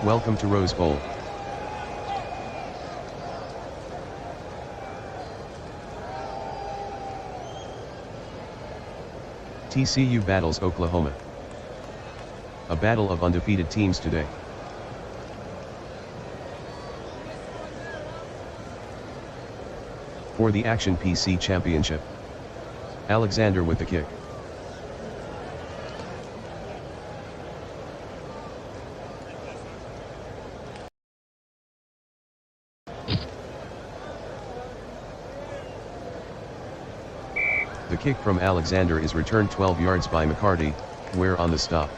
Welcome to Rose Bowl. TCU battles Oklahoma. A battle of undefeated teams today. For the Action PC Championship. Alexander with the kick. The kick from Alexander is returned 12 yards by McCarty, where on the stop.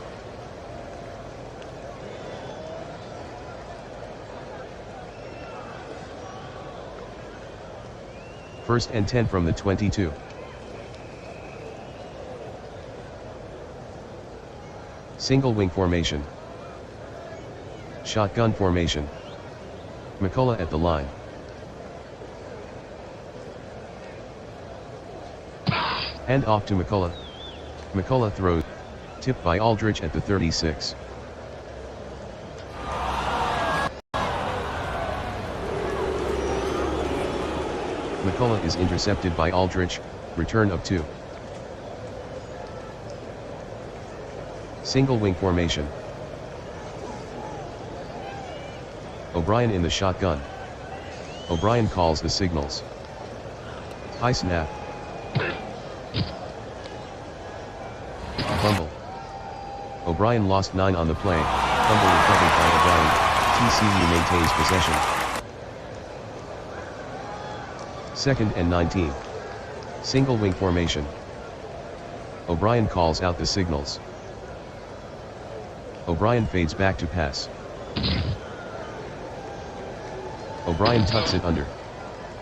First and 10 from the 22. Single wing formation. Shotgun formation. McCullough at the line. Hand off to McCullough. McCullough throws. Tipped by Aldridge at the 36. McCullough is intercepted by Aldridge, return of 2. Single wing formation. O'Brien in the shotgun. O'Brien calls the signals. High snap. Fumble. O'Brien lost 9 on the play. Fumble recovered by O'Brien. TCU maintains possession. Second and 19. Single wing formation. O'Brien calls out the signals. O'Brien fades back to pass. O'Brien tucks it under.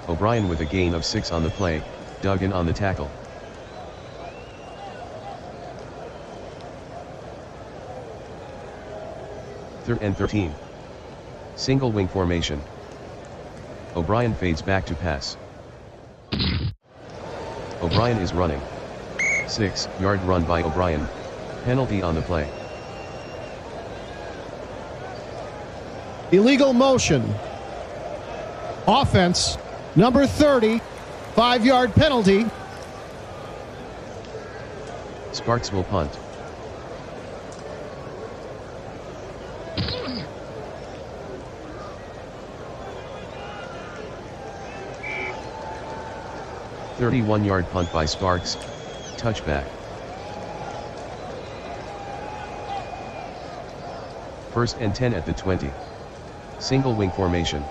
O'Brien with a gain of 6 on the play, Duggan on the tackle. Third and 13. Single wing formation. O'Brien fades back to pass. O'Brien is running. 6-yard run by O'Brien. Penalty on the play. Illegal motion. Offense, number 30, 5-yard penalty. Sparks will punt. "31-yard punt by Sparks, touchback. First and 10 at the 20. Single wing formation.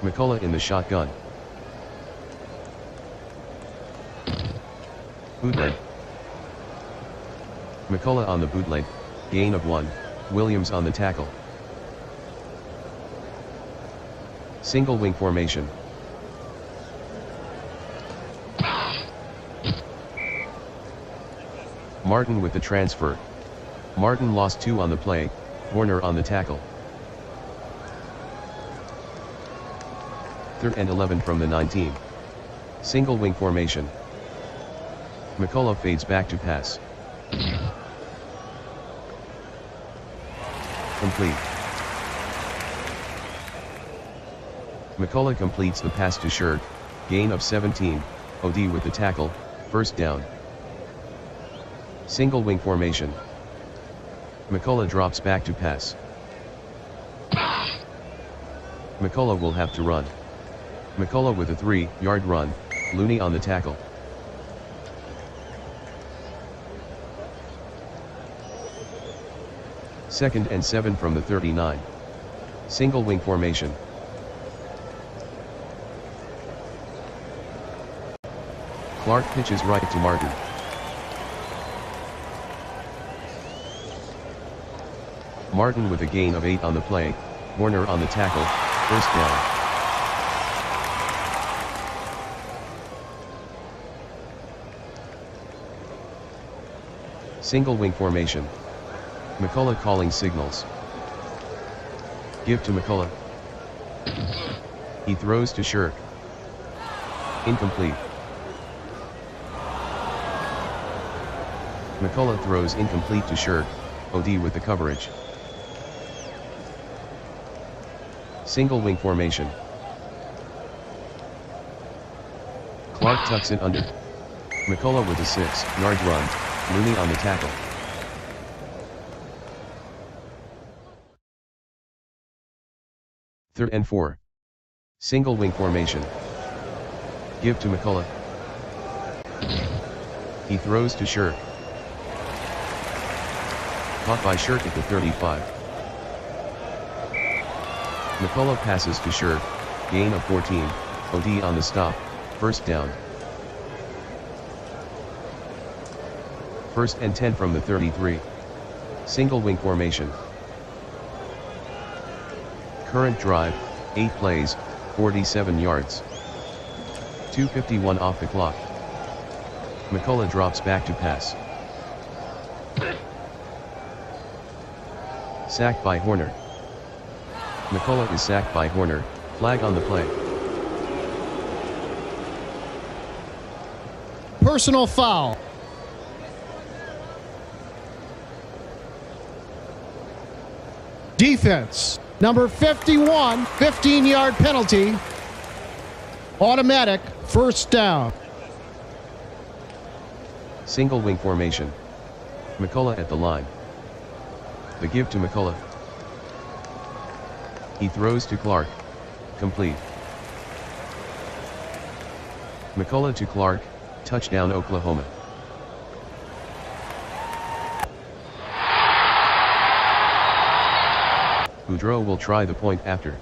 McCullough in the shotgun. Bootleg. McCullough on the bootleg, gain of 1, Williams on the tackle. Single wing formation. Martin with the transfer. Martin lost 2 on the play, Warner on the tackle. Third and 11 from the 19. Single wing formation. McCullough fades back to pass. Complete. McCullough completes the pass to Shirk, gain of 17, OD with the tackle, first down. Single wing formation. McCullough drops back to pass. McCullough will have to run. McCullough with a 3-yard run, Looney on the tackle. Second and 7 from the 39. Single wing formation. Clark pitches right to Martin. Martin with a gain of 8 on the play, Warner on the tackle, first down. Single wing formation. McCullough calling signals. Give to McCullough. He throws to Shirk. Incomplete. McCullough throws incomplete to Shirk, OD with the coverage. Single wing formation. Clark tucks it under. McCullough with a 6-yard run, Looney on the tackle. Third and 4. Single wing formation. Give to McCullough. He throws to Shirk. Caught by Shirk at the 35. McCullough passes to Shirk, gain of 14, OD on the stop, first down. First and 10 from the 33. Single wing formation. Current drive, 8 plays, 47 yards. 2:51 off the clock. McCullough drops back to pass. Sacked by Horner. McCullough is sacked by Horner, flag on the play. Personal foul. Defense, number 51, 15-yard penalty. Automatic, first down. Single wing formation. McCullough at the line. The give to McCullough. He throws to Clark. Complete. McCullough to Clark, touchdown Oklahoma. Boudreaux will try the point after.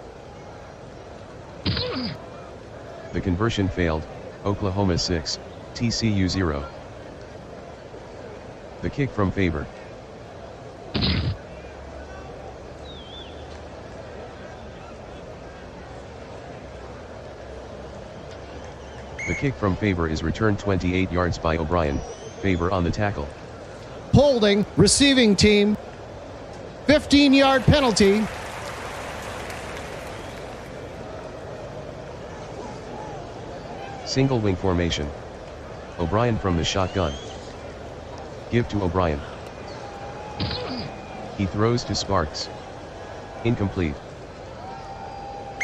The conversion failed, Oklahoma 6, TCU 0. The kick from Faber. The kick from Faber is returned 28 yards by O'Brien, Faber on the tackle. Holding, receiving team. 15-yard penalty. Single wing formation. O'Brien from the shotgun. Give to O'Brien. He throws to Sparks. Incomplete.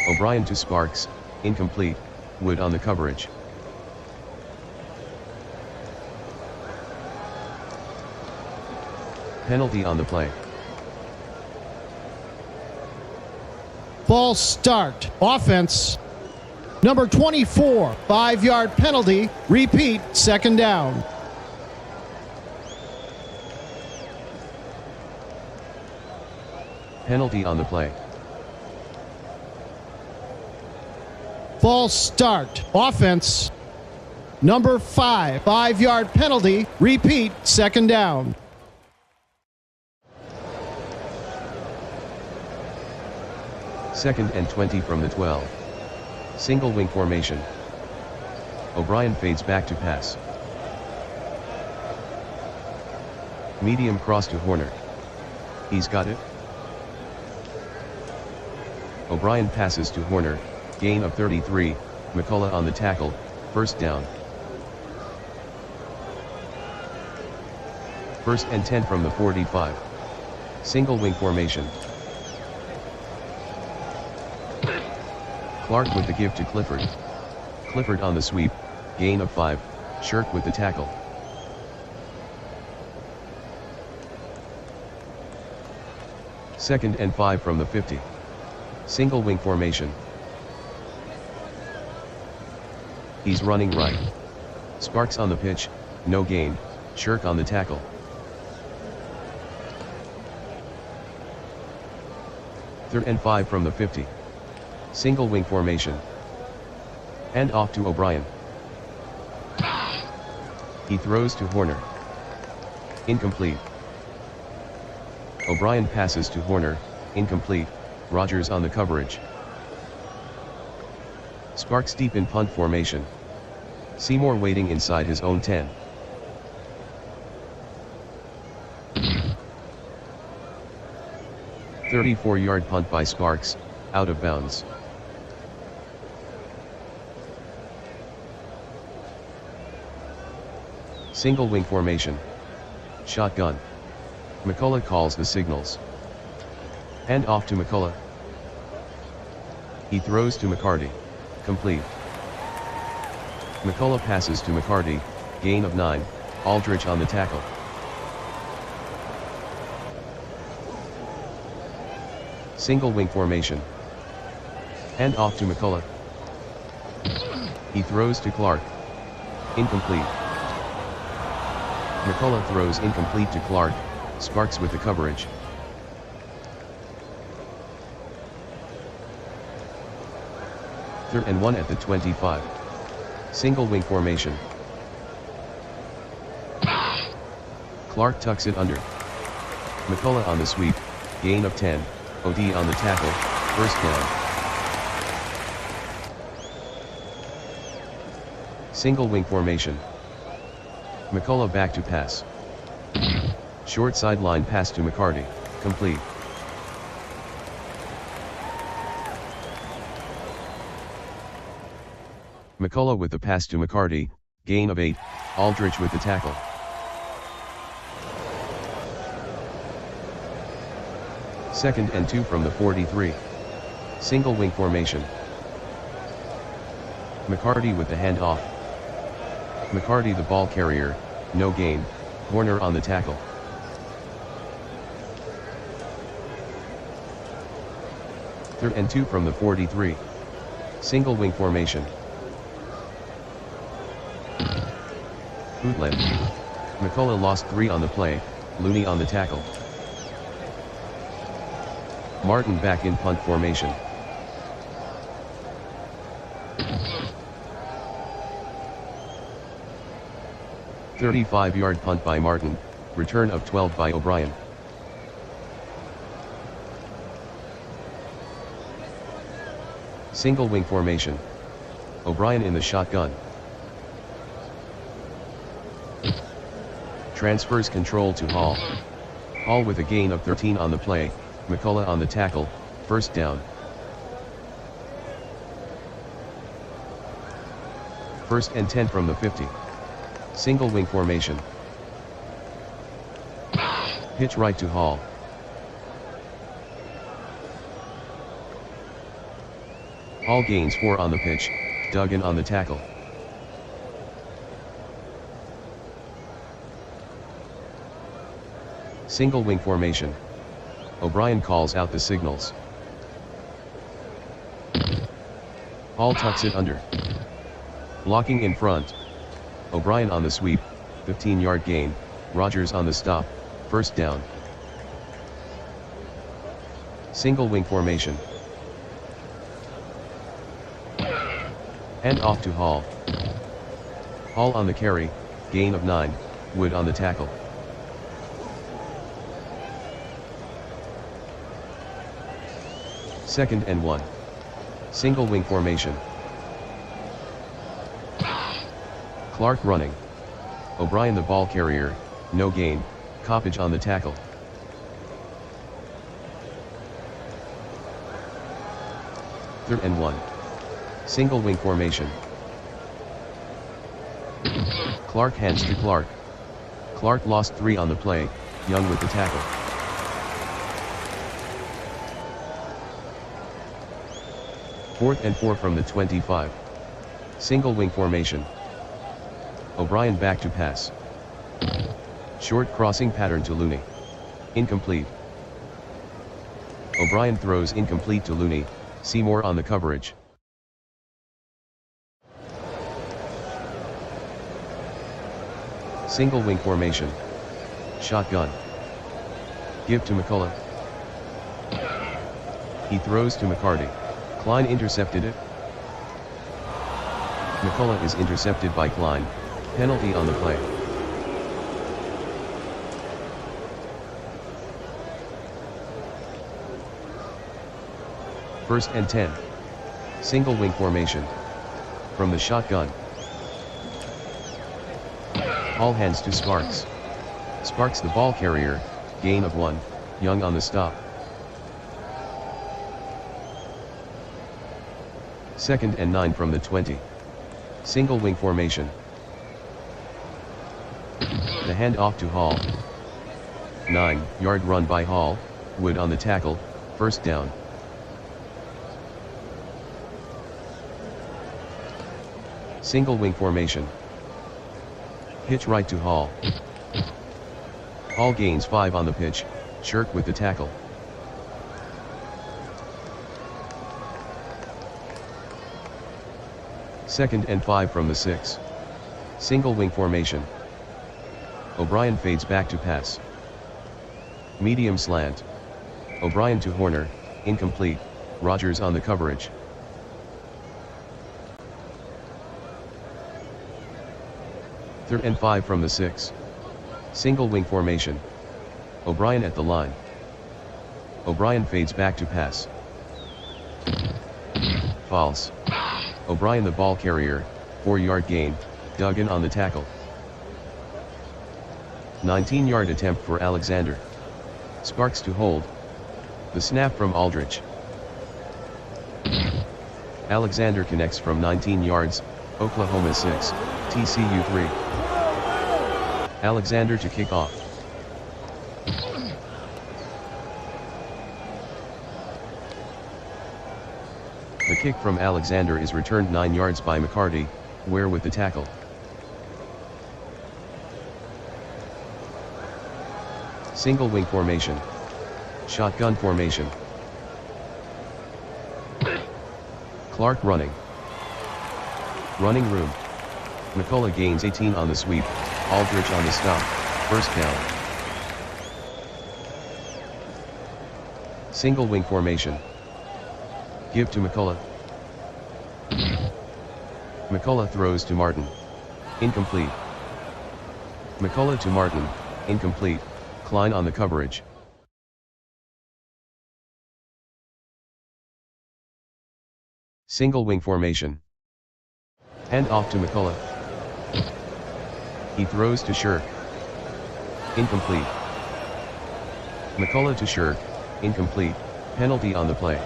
O'Brien to Sparks, incomplete, Wood on the coverage. Penalty on the play. False start. Offense. Number 24, 5-yard penalty. Repeat, second down. Penalty on the play. False start. Offense. Number 5, 5-yard penalty. Repeat, second down. Second and 20 from the 12. Single wing formation. O'Brien fades back to pass. Medium cross to Horner. He's got it. O'Brien passes to Horner, gain of 33, McCullough on the tackle, first down. First and 10 from the 45. Single wing formation. Clark with the give to Clifford. Clifford on the sweep, gain of 5, Shirk with the tackle. Second and 5 from the 50. Single wing formation. He's running right. Sparks on the pitch, no gain, Shirk on the tackle. Third and 5 from the 50. Single wing formation. And off to O'Brien. He throws to Horner. Incomplete. O'Brien passes to Horner, incomplete, Rogers on the coverage. Sparks deep in punt formation. Seymour waiting inside his own 10. "34-yard punt by Sparks, out of bounds. Single wing formation. Shotgun. McCullough calls the signals. And off to McCullough. He throws to McCarty. Complete. McCullough passes to McCarty, gain of 9, Aldrich on the tackle. Single wing formation. Hand off to McCullough. He throws to Clark. Incomplete. McCullough throws incomplete to Clark, Sparks with the coverage. Third and 1 at the 25. Single wing formation. Clark tucks it under. McCullough on the sweep, gain of 10, OD on the tackle, first down. Single wing formation. McCullough back to pass. Short sideline pass to McCarty, complete. McCullough with the pass to McCarty, gain of 8, Aldrich with the tackle. Second and 2 from the 43. Single wing formation. McCarty with the handoff. McCarty the ball carrier, no gain, Horner on the tackle. Third and 2 from the 43. Single wing formation. Bootleg. McCullough lost 3 on the play, Looney on the tackle. Martin back in punt formation. "35-yard punt by Martin, return of 12 by O'Brien. Single wing formation. O'Brien in the shotgun. Transfers control to Hall. Hall with a gain of 13 on the play, McCullough on the tackle, first down. First and 10 from the 50. Single wing formation. Pitch right to Hall. Hall gains 4 on the pitch, Duggan on the tackle. Single wing formation. O'Brien calls out the signals. Hall tucks it under. Blocking in front. O'Brien on the sweep, 15-yard gain, Rogers on the stop, first down. Single wing formation. Hand off to Hall. Hall on the carry, gain of 9, Wood on the tackle. Second and 1. Single wing formation. Clark running. O'Brien the ball carrier, no gain, Coppage on the tackle. Third and 1. Single wing formation. Clark hands to Clark. Clark lost 3 on the play, Young with the tackle. Fourth and 4 from the 25. Single wing formation. O'Brien back to pass. Short crossing pattern to Looney. Incomplete. O'Brien throws incomplete to Looney, Seymour on the coverage. Single wing formation. Shotgun. Give to McCullough. He throws to McCarty. Klein intercepted it. McCullough is intercepted by Klein, penalty on the play. First and 10. Single wing formation. From the shotgun. Hall hands to Sparks. Sparks the ball carrier, gain of 1, Young on the stop. Second and 9 from the 20. Single wing formation. The hand off to Hall. 9-yard run by Hall, Wood on the tackle, first down. Single wing formation. Pitch right to Hall. Hall gains 5 on the pitch, Shirk with the tackle. Second and 5 from the 6. Single wing formation. O'Brien fades back to pass. Medium slant. O'Brien to Horner, incomplete, Rogers on the coverage. Third and 5 from the 6. Single wing formation. O'Brien at the line. O'Brien fades back to pass. False. O'Brien the ball carrier, 4-yard gain, Duggan on the tackle. 19-yard attempt for Alexander. Sparks to hold. The snap from Aldrich. Alexander connects from 19 yards, Oklahoma 6, TCU 3. Alexander to kick off. The kick from Alexander is returned 9 yards by McCarty, Ware with the tackle. Single wing formation. Shotgun formation. Clark running. Running room. McCullough gains 18 on the sweep, Aldrich on the stop, first down. Single wing formation. Give to McCullough. McCullough throws to Martin. Incomplete. McCullough to Martin, incomplete, Klein on the coverage. Single wing formation. Hand off to McCullough. He throws to Shirk. Incomplete. McCullough to Shirk, incomplete, penalty on the play.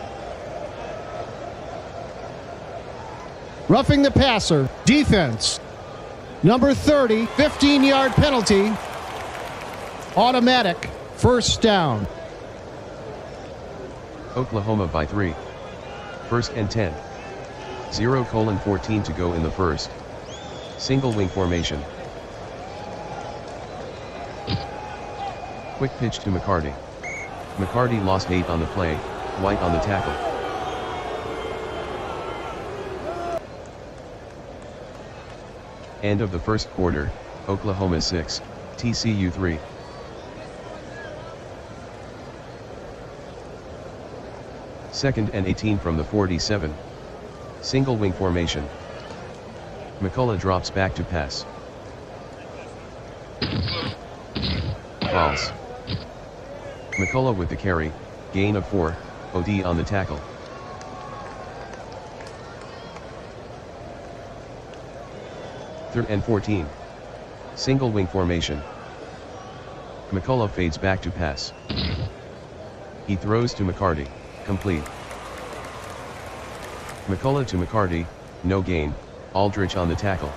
Roughing the passer, defense. Number 30, 15-yard penalty. Automatic, first down. Oklahoma by 3. First and 10. 0:14 to go in the first. Single wing formation. Quick pitch to McCarty. McCarty lost 8 on the play, White on the tackle. End of the first quarter, Oklahoma 6, TCU 3. Second and 18 from the 47. Single wing formation. McCullough drops back to pass. False. McCullough with the carry, gain of 4, OD on the tackle. Third and 14. Single wing formation. McCullough fades back to pass. He throws to McCarty, complete. McCullough to McCarty, no gain, Aldrich on the tackle.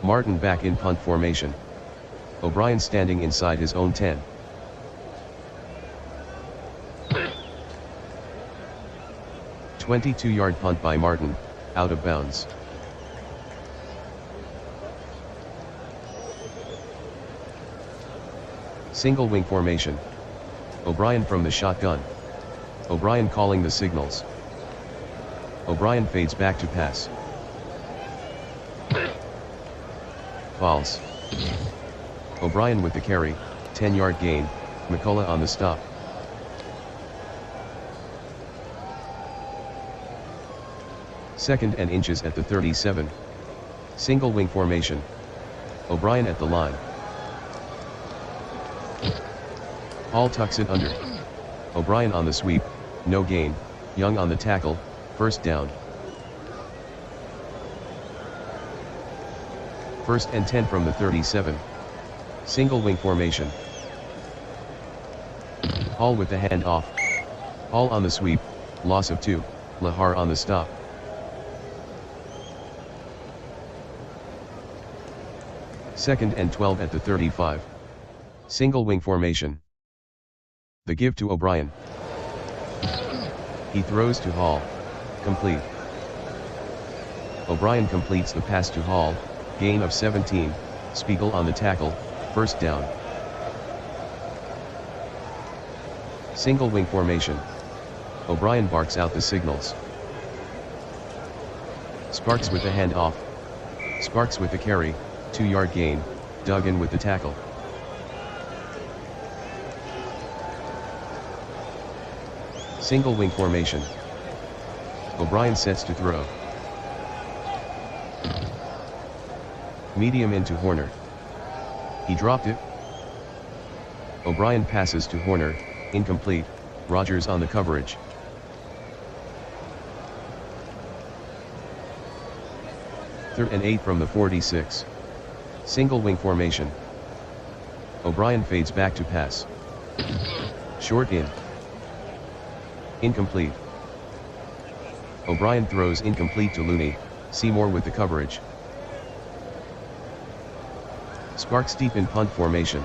Martin back in punt formation. O'Brien standing inside his own 10. "22-yard punt by Martin, out of bounds. Single wing formation. O'Brien from the shotgun. O'Brien calling the signals. O'Brien fades back to pass. False. O'Brien with the carry, 10-yard gain, McCullough on the stop. Second and inches at the 37. Single wing formation. O'Brien at the line. Hall tucks it under. O'Brien on the sweep, no gain, Young on the tackle, first down. First and 10 from the 37. Single wing formation. Hall with the handoff. Hall on the sweep, loss of 2, Lahar on the stop. Second and 12 at the 35. Single wing formation. The give to O'Brien. He throws to Hall, complete. O'Brien completes the pass to Hall, gain of 17, Spiegel on the tackle, first down. Single wing formation. O'Brien barks out the signals. Sparks with the handoff. Sparks with the carry, 2-yard gain, Duggan with the tackle. Single wing formation. O'Brien sets to throw. Medium into Horner. He dropped it. O'Brien passes to Horner, incomplete, Rogers on the coverage. Third and 8 from the 46. Single wing formation. O'Brien fades back to pass. Short in. Incomplete. O'Brien throws incomplete to Looney, Seymour with the coverage. Sparks deep in punt formation.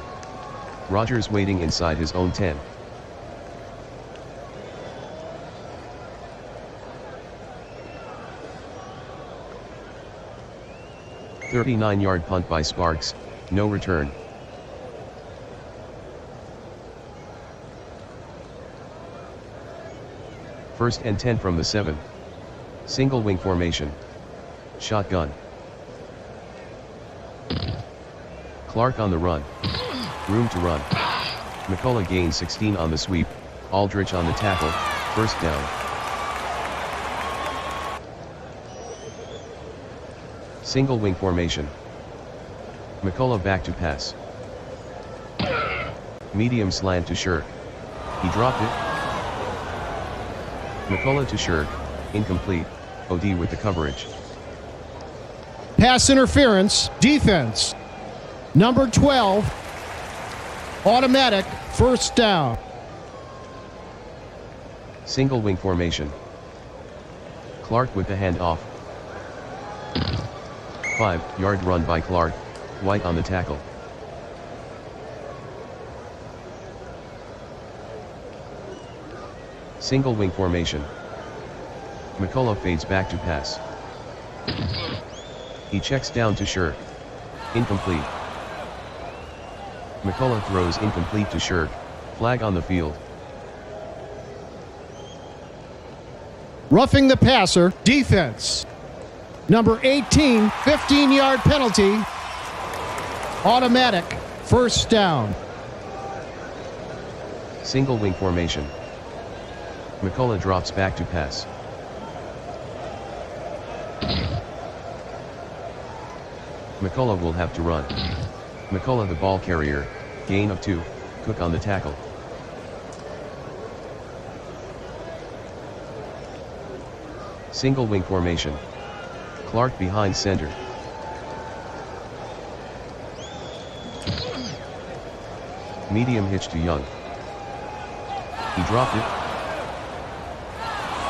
Rogers waiting inside his own 10. "39-yard punt by Sparks, no return. First and 10 from the 7. Single wing formation. Shotgun. Clark on the run. Room to run. McCullough gains 16 on the sweep, Aldrich on the tackle, first down. Single wing formation. McCullough back to pass. Medium slant to Shirk. He dropped it. McCullough to Shirk, incomplete, OD with the coverage. Pass interference, defense. Number 12, automatic, first down. Single wing formation. Clark with the handoff. 5-yard run by Clark, White on the tackle. Single wing formation. McCullough fades back to pass. He checks down to Shirk. Incomplete. McCullough throws incomplete to Shirk, flag on the field. Roughing the passer, defense. Number 18, 15-yard penalty. Automatic, first down. Single wing formation. McCullough drops back to pass. McCullough will have to run. McCullough the ball carrier, gain of 2, Cook on the tackle. Single wing formation. Clark behind center. Medium hitch to Young. He dropped it.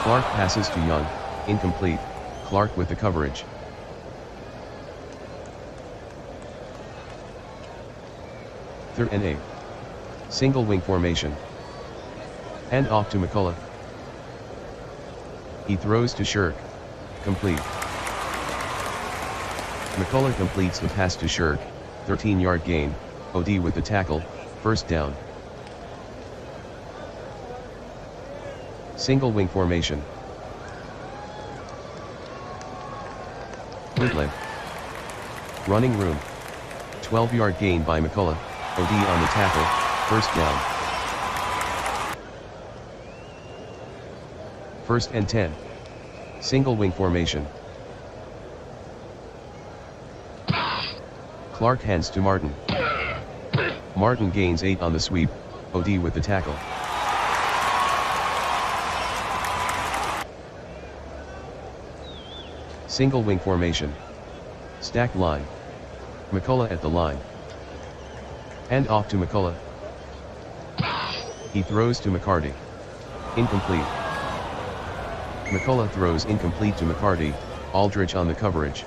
Clark passes to Young, incomplete, Clark with the coverage. Third and 8. Single wing formation. Hand off to McCullough. He throws to Shirk. Complete. McCullough completes the pass to Shirk, 13-yard gain, OD with the tackle, first down. Single wing formation. Woodland. Running room. 12-yard gain by McCullough, OD on the tackle, first down. First and 10. Single wing formation. Clark hands to Martin. Martin gains 8 on the sweep, OD with the tackle. Single wing formation. Stacked line. McCullough at the line. Hand off to McCullough. He throws to McCarty. Incomplete. McCullough throws incomplete to McCarty, Aldrich on the coverage.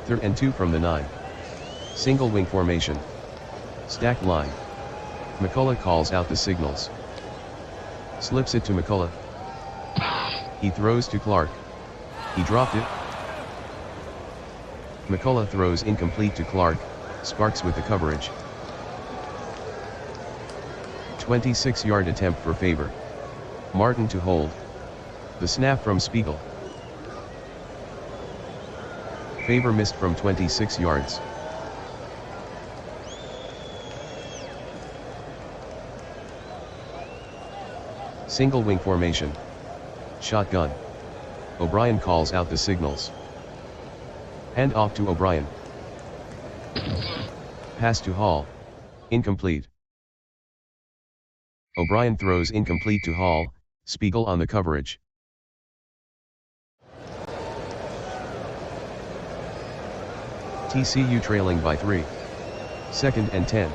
Third and 2 from the 9. Single wing formation. Stacked line. McCullough calls out the signals. Slips it to McCullough. He throws to Clark. He dropped it. McCullough throws incomplete to Clark. Sparks with the coverage. 26-yard attempt for Favor. Martin to hold. The snap from Spiegel. Favor missed from 26 yards. Single wing formation. Shotgun. O'Brien calls out the signals. Hand off to O'Brien. Pass to Hall. Incomplete. O'Brien throws incomplete to Hall. Spiegel on the coverage. TCU trailing by 3. 2nd and 10.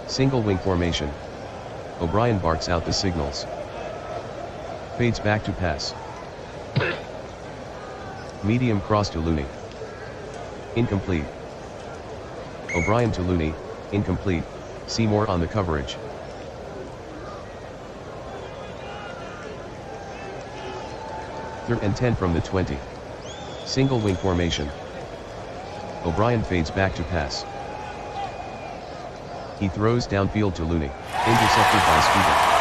Single wing formation. O'Brien barks out the signals. Fades back to pass. Medium cross to Looney. Incomplete. O'Brien to Looney. Incomplete. Seymour on the coverage. Third and 10 from the 20. Single wing formation. O'Brien fades back to pass. He throws downfield to Looney. Intercepted by Spiegel.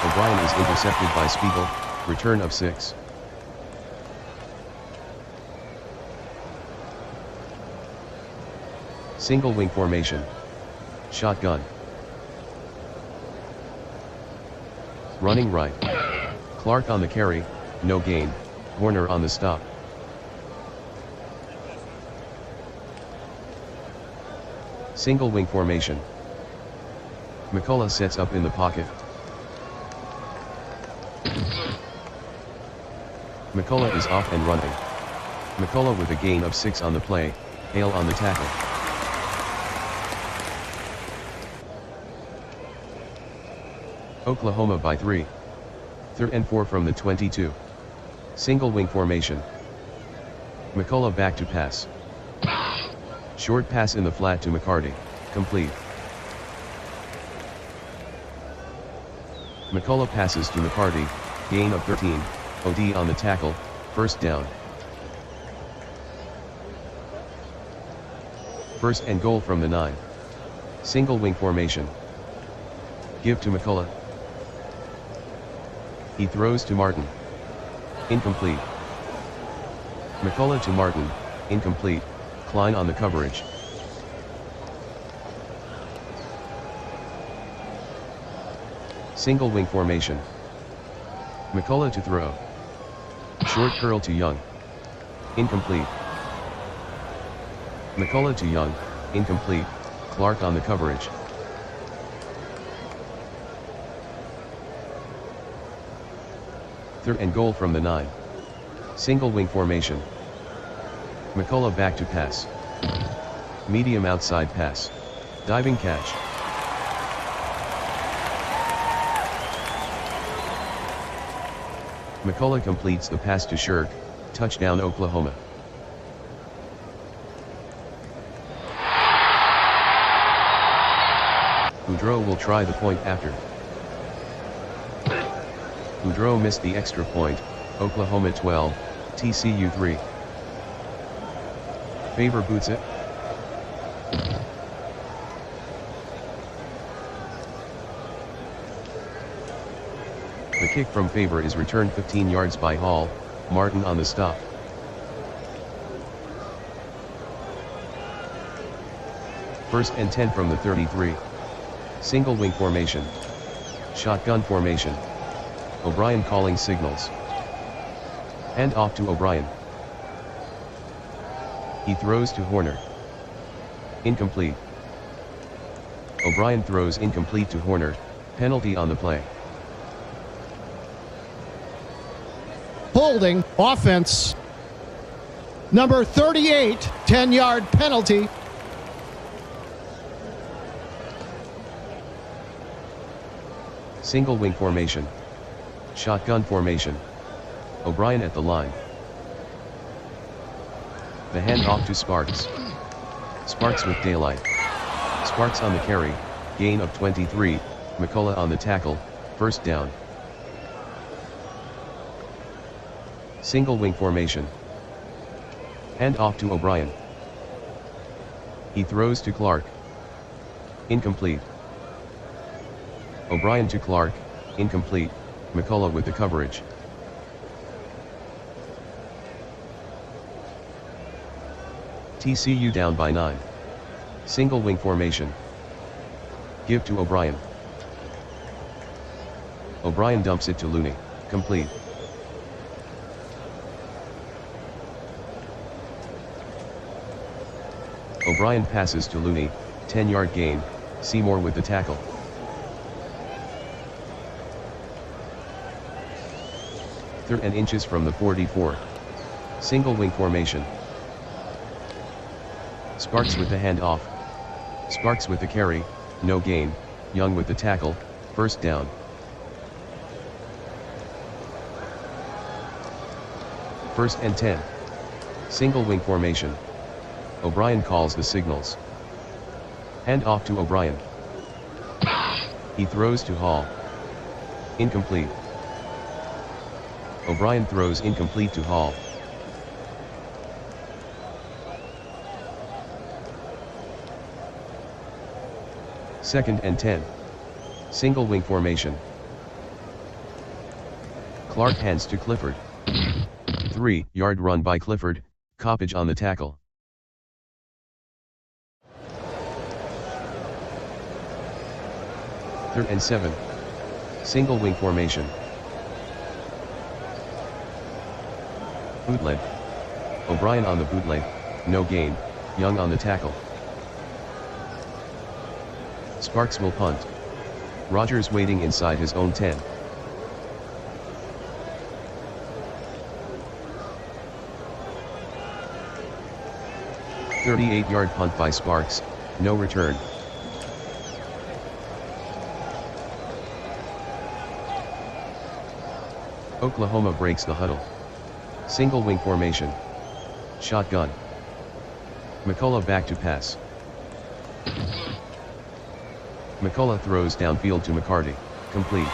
O'Brien is intercepted by Spiegel. Return of 6. Single wing formation. Shotgun. Running right. Clark on the carry, no gain. Warner on the stop. Single wing formation. McCullough sets up in the pocket. McCullough is off and running. McCullough with a gain of 6 on the play. Hale on the tackle. Oklahoma by 3. 3rd and 4 from the 22. Single wing formation. McCullough back to pass. Short pass in the flat to McCarty. Complete. McCullough passes to McCarty. Gain of 13. OD on the tackle. First down. First and goal from the 9. Single wing formation. Give to McCullough. He throws to Martin. Incomplete. McCullough to Martin. Incomplete. Klein on the coverage. Single wing formation. McCullough to throw. Short curl to Young. Incomplete. McCullough to Young. Incomplete. Clark on the coverage. Third and goal from the 9. Single wing formation. McCullough back to pass. Medium outside pass. Diving catch. McCullough completes the pass to Shirk. Touchdown Oklahoma. Boudreaux will try the point after. Boudreaux missed the extra point. Oklahoma 12, TCU 3. Favor boots it. The kick from Favor is returned 15 yards by Hall. Martin on the stop. First and 10 from the 33. Single wing formation. Shotgun formation. O'Brien calling signals. Hand off to O'Brien. He throws to Horner. Incomplete. O'Brien throws incomplete to Horner. Penalty on the play. Holding, offense. Number 38, 10-yard penalty. Single wing formation. Shotgun formation. O'Brien at the line. The hand off to Sparks. Sparks with daylight. Sparks on the carry, gain of 23, McCullough on the tackle, First down. Single wing formation. Hand off to O'Brien. He throws to Clark. Incomplete. O'Brien to Clark, incomplete. McCullough with the coverage. TCU down by 9. Single wing formation. Give to O'Brien. O'Brien dumps it to Looney, complete. O'Brien passes to Looney, 10-yard gain, Seymour with the tackle. Third and inches from the 44. Single wing formation. Sparks with the handoff. Sparks with the carry, no gain. Young with the tackle, first down. First and 10. Single wing formation. O'Brien calls the signals. Hand off to O'Brien. He throws to Hall. Incomplete. O'Brien throws incomplete to Hall. Second and 10. Single wing formation. Clark hands to Clifford. 3-yard run by Clifford, Coppage on the tackle. Third and 7. Single wing formation. Bootleg. O'Brien on the bootleg, no gain. Young on the tackle. Sparks will punt. Rogers waiting inside his own 10. "38-yard punt by Sparks, no return. Oklahoma breaks the huddle. Single wing formation. Shotgun. McCullough back to pass. McCullough throws downfield to McCarty, complete.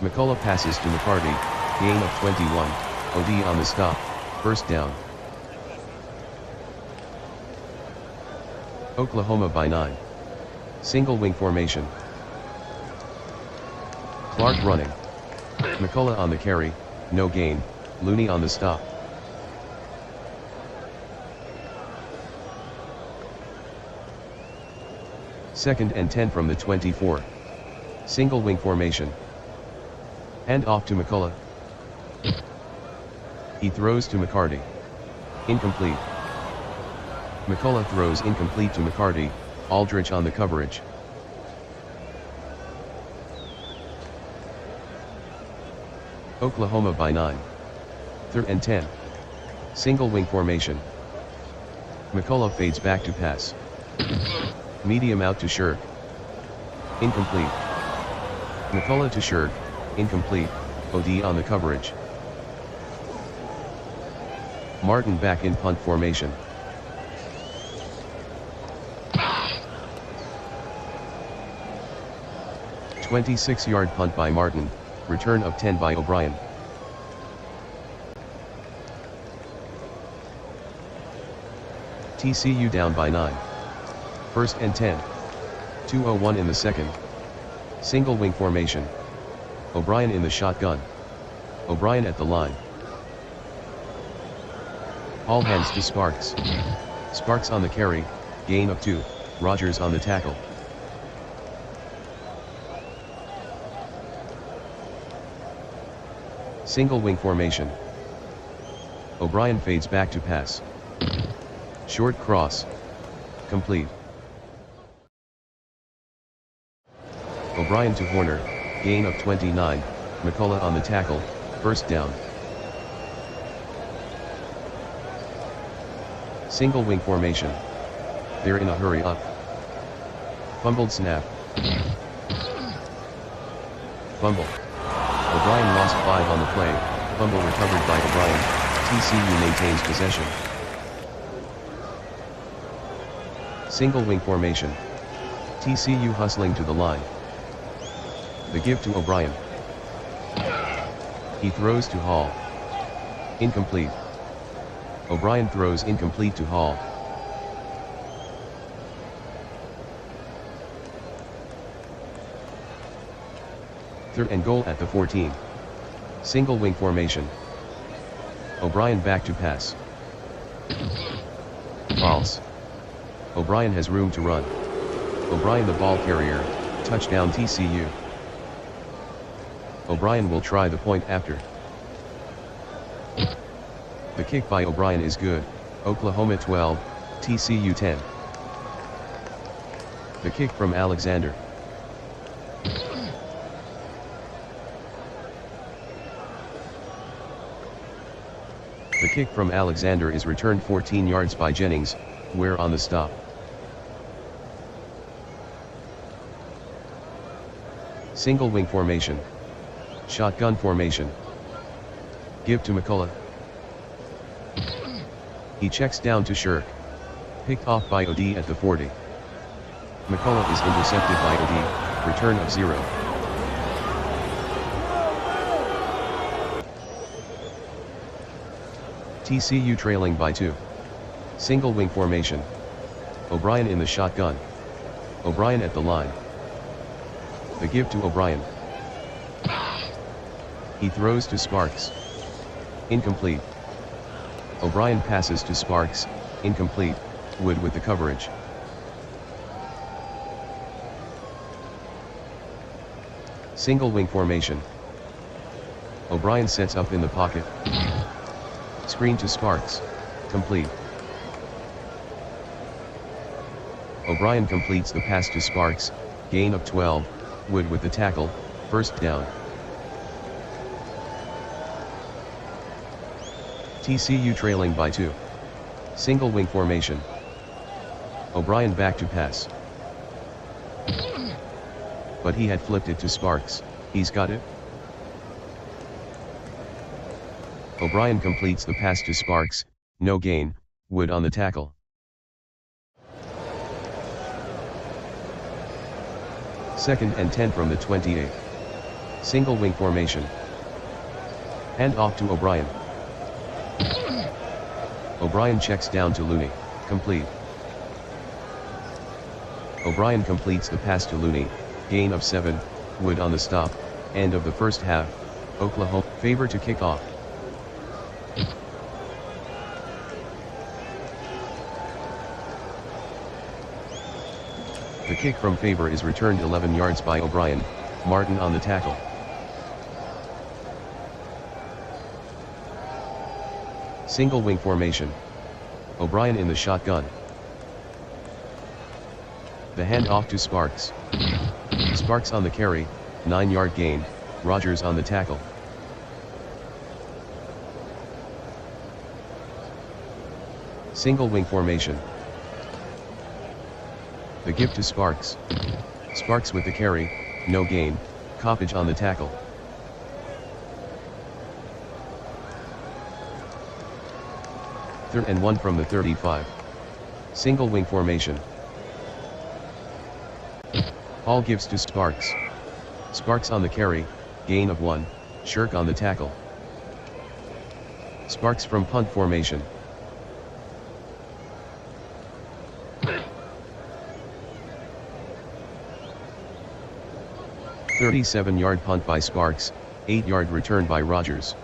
McCullough passes to McCarty, gain of 21, OD on the stop, first down. Oklahoma by 9. Single wing formation. Clark running. McCullough on the carry, no gain. Looney on the stop. Second and 10 from the 24. Single wing formation. Hand off to McCullough. He throws to McCarty. Incomplete. McCullough throws incomplete to McCarty, Aldrich on the coverage. Oklahoma by 9. Third and 10. Single wing formation. McCullough fades back to pass. Medium out to Shirk. Incomplete. McCullough to Shirk, incomplete, OD on the coverage. Martin back in punt formation. "26-yard punt by Martin, return of 10 by O'Brien. TCU down by 9. First and 10. 2:01 in the second. Single wing formation. O'Brien in the shotgun. O'Brien at the line. Hall hands to Sparks. Sparks on the carry, gain of 2, Rogers on the tackle. Single wing formation. O'Brien fades back to pass. Short cross. Complete. O'Brien to Horner, gain of 29, McCullough on the tackle, first down. Single wing formation. They're in a hurry up. Fumbled snap. Fumble. O'Brien lost 5 on the play, fumble recovered by O'Brien, TCU maintains possession. Single wing formation. TCU hustling to the line. The give to O'Brien. He throws to Hall. Incomplete. O'Brien throws incomplete to Hall. Third and goal at the 14. Single wing formation. O'Brien back to pass. False. O'Brien has room to run. O'Brien the ball carrier, touchdown TCU. O'Brien will try the point after. The kick by O'Brien is good. Oklahoma 12, TCU 10. The kick from Alexander. The kick from Alexander is returned 14 yards by Jennings, where on the stop. Single wing formation. Shotgun formation. Give to McCullough. He checks down to Shirk. Picked off by OD at the 40. McCullough is intercepted by OD, return of 0. TCU trailing by 2. Single wing formation. O'Brien in the shotgun. O'Brien at the line. The give to O'Brien. He throws to Sparks. Incomplete. O'Brien passes to Sparks, incomplete, Wood with the coverage. Single wing formation. O'Brien sets up in the pocket. Screen to Sparks, complete. O'Brien completes the pass to Sparks, gain of 12, Wood with the tackle, first down. TCU trailing by 2. Single wing formation. O'Brien back to pass. But he had flipped it to Sparks, he's got it. O'Brien completes the pass to Sparks, no gain, Wood on the tackle. Second and 10 from the 28. Single wing formation. Hand off to O'Brien. O'Brien checks down to Looney, complete. O'Brien completes the pass to Looney, gain of 7, Wood on the stop, end of the first half, Oklahoma, favor to kick off. The kick from Favor is returned 11 yards by O'Brien, Martin on the tackle. Single wing formation. O'Brien in the shotgun. The hand off to Sparks. Sparks on the carry, 9-yard gain, Rogers on the tackle. Single wing formation. The give to Sparks. Sparks with the carry, no gain, Coppage on the tackle. Third and 1 from the 35. Single wing formation. Hall gives to Sparks. Sparks on the carry, gain of 1, Shirk on the tackle. Sparks from punt formation. "37-yard punt by Sparks, 8-yard return by Rogers.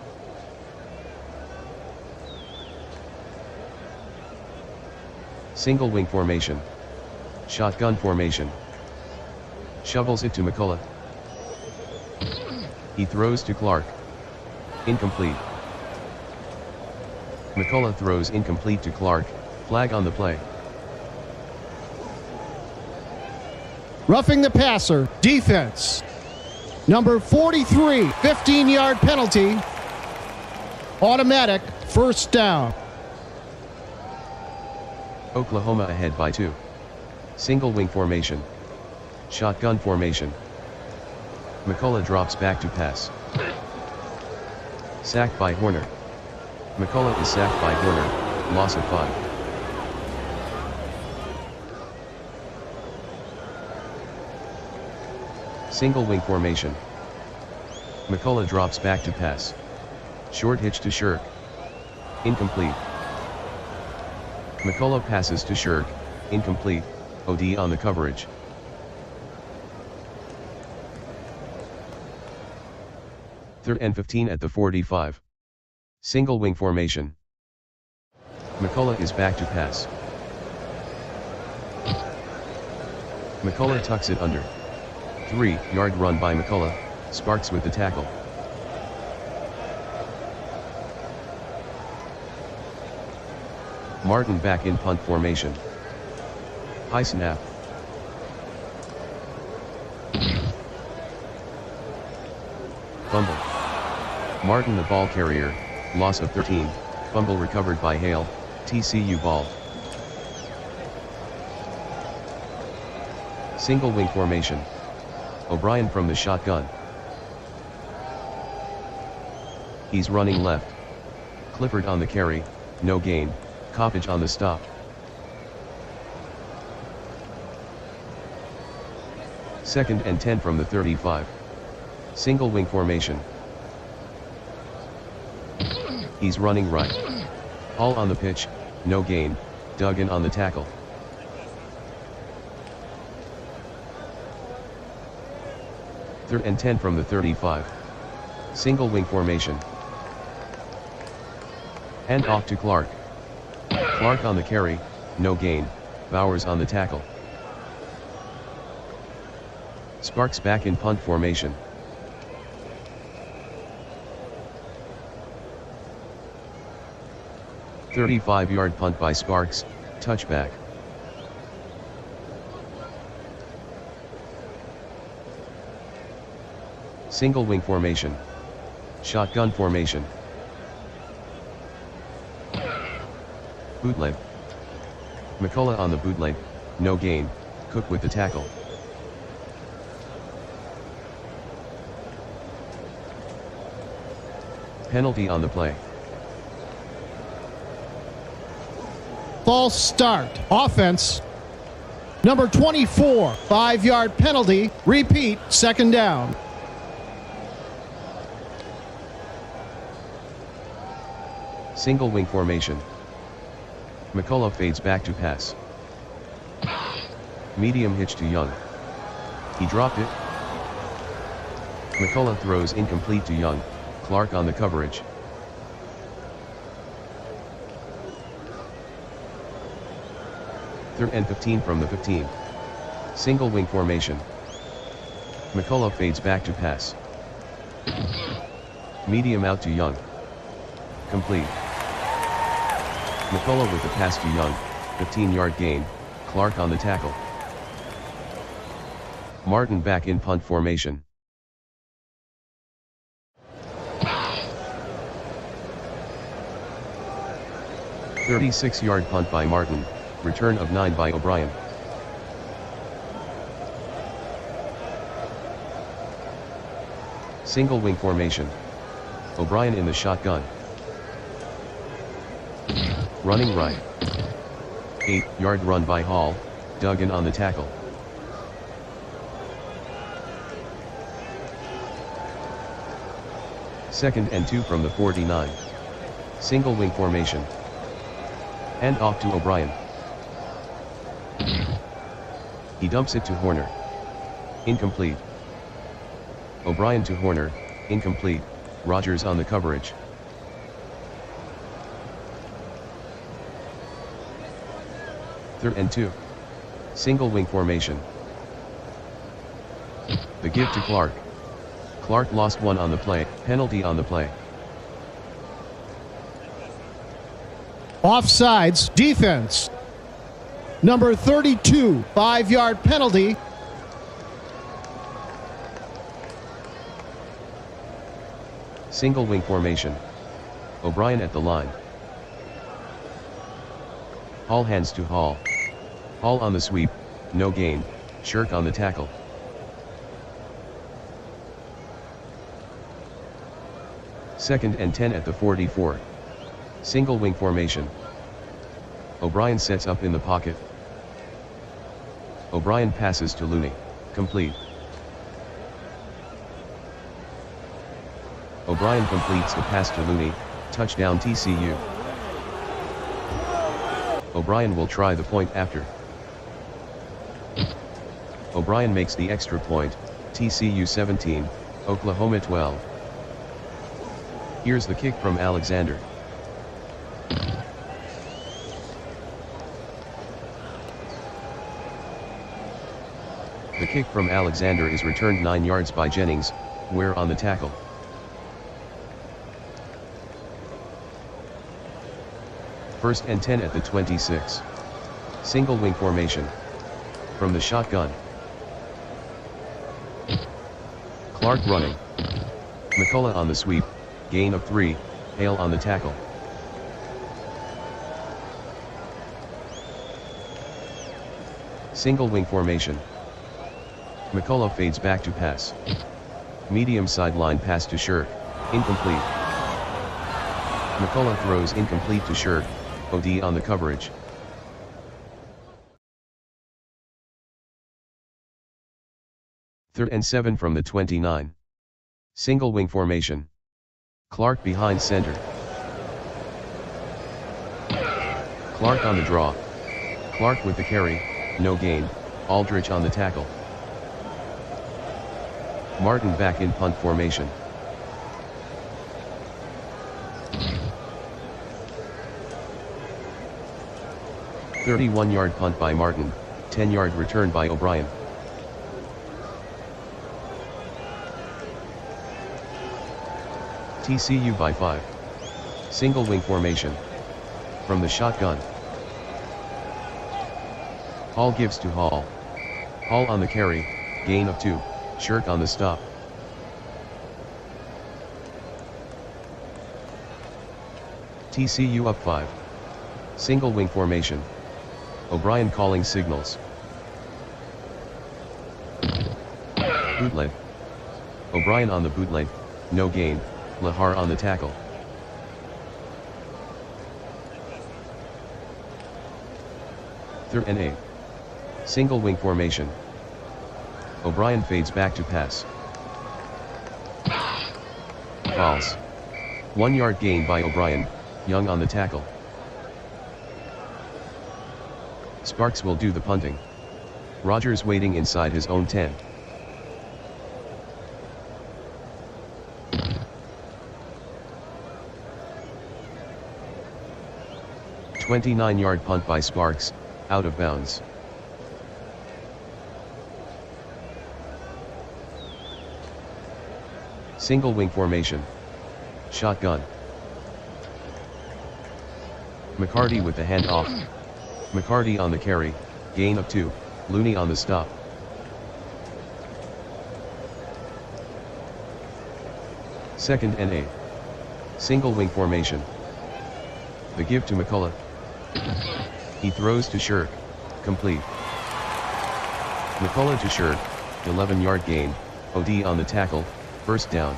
Single wing formation. Shotgun formation. Shovels it to McCullough. He throws to Clark. Incomplete. McCullough throws incomplete to Clark, flag on the play. Roughing the passer, defense. Number 43, 15-yard penalty. Automatic, first down. Oklahoma ahead by 2. Single wing formation. Shotgun formation. McCullough drops back to pass. Sacked by Horner. McCullough is sacked by Horner, loss of 5. Single wing formation. McCullough drops back to pass. Short hitch to Shirk. Incomplete. McCullough passes to Shirk. Incomplete. OD on the coverage. Third and 15 at the 45. Single wing formation. McCullough is back to pass. McCullough tucks it under. 3-yard run by McCullough. Sparks with the tackle. Martin back in punt formation. High snap. Fumble. Martin the ball carrier, loss of 13, fumble recovered by Hale, TCU ball. Single wing formation. O'Brien from the shotgun. He's running left. Clifford on the carry, no gain, Coppage on the stop. Second and 10 from the 35. Single wing formation. He's running right. Hall on the pitch, no gain, Duggan on the tackle. Third and 10 from the 35. Single wing formation. Hand off to Clark. Clark on the carry, no gain, Bowers on the tackle. Sparks back in punt formation. "35-yard punt by Sparks, touchback. Single wing formation. Shotgun formation. Bootleg. McCullough on the bootleg, no gain, Cook with the tackle. Penalty on the play. False start. Offense. Number 24, 5-yard penalty. Repeat, second down. Single wing formation. McCullough fades back to pass. Medium hitch to Young. He dropped it. McCullough throws incomplete to Young. Clark on the coverage. Third and 15 from the 15. Single wing formation. McCullough fades back to pass. Medium out to Young. Complete. McCullough with the pass to Young, 15-yard gain, Clark on the tackle. Martin back in punt formation. "36-yard punt by Martin, return of 9 by O'Brien. Single wing formation. O'Brien in the shotgun. Running right. 8-yard run by Hall, Duggan on the tackle. Second and 2 from the 49. Single wing formation. Hand off to O'Brien. He dumps it to Horner. Incomplete. O'Brien to Horner, incomplete, Rogers on the coverage. Third and 2. Single wing formation. The give to Clark. Clark lost one on the play, penalty on the play. Offsides, defense. Number 32, 5-yard penalty. Single wing formation. O'Brien at the line. Hall hands to Hall. Hall on the sweep, no gain, Shirk on the tackle. Second and 10 at the 44. Single wing formation. O'Brien sets up in the pocket. O'Brien passes to Looney, complete. O'Brien completes the pass to Looney, touchdown TCU. O'Brien will try the point after. O'Brien makes the extra point, TCU 17, Oklahoma 12. Here's the kick from Alexander. The kick from Alexander is returned 9 yards by Jennings, Ware on the tackle. First and 10 at the 26. Single wing formation. From the shotgun. Clark running. McCullough on the sweep, gain of 3, Hale on the tackle. Single wing formation. McCullough fades back to pass. Medium sideline pass to Shirk, incomplete. McCullough throws incomplete to Shirk, OD on the coverage. Third and 7 from the 29. Single wing formation. Clark behind center. Clark on the draw. Clark with the carry, no gain, Aldridge on the tackle. Martin back in punt formation. "31-yard punt by Martin, 10-yard return by O'Brien. TCU by 5. Single wing formation. From the shotgun. Hall gives to Hall. Hall on the carry, gain of 2, Shirk on the stop. TCU up 5. Single wing formation. O'Brien calling signals. Bootleg. O'Brien on the bootleg, no gain, Lahar on the tackle. Third and 8. Single wing formation. O'Brien fades back to pass. False. 1-yard gain by O'Brien, Young on the tackle. Sparks will do the punting. Rogers waiting inside his own 10. "29-yard punt by Sparks, out of bounds. Single wing formation. Shotgun. McCarty with the handoff. McCarty on the carry, gain of 2, Looney on the stop. Second and 8. Single wing formation. The give to McCullough. He throws to Shirk, complete. McCullough to Shirk, 11-yard gain, OD on the tackle, first down.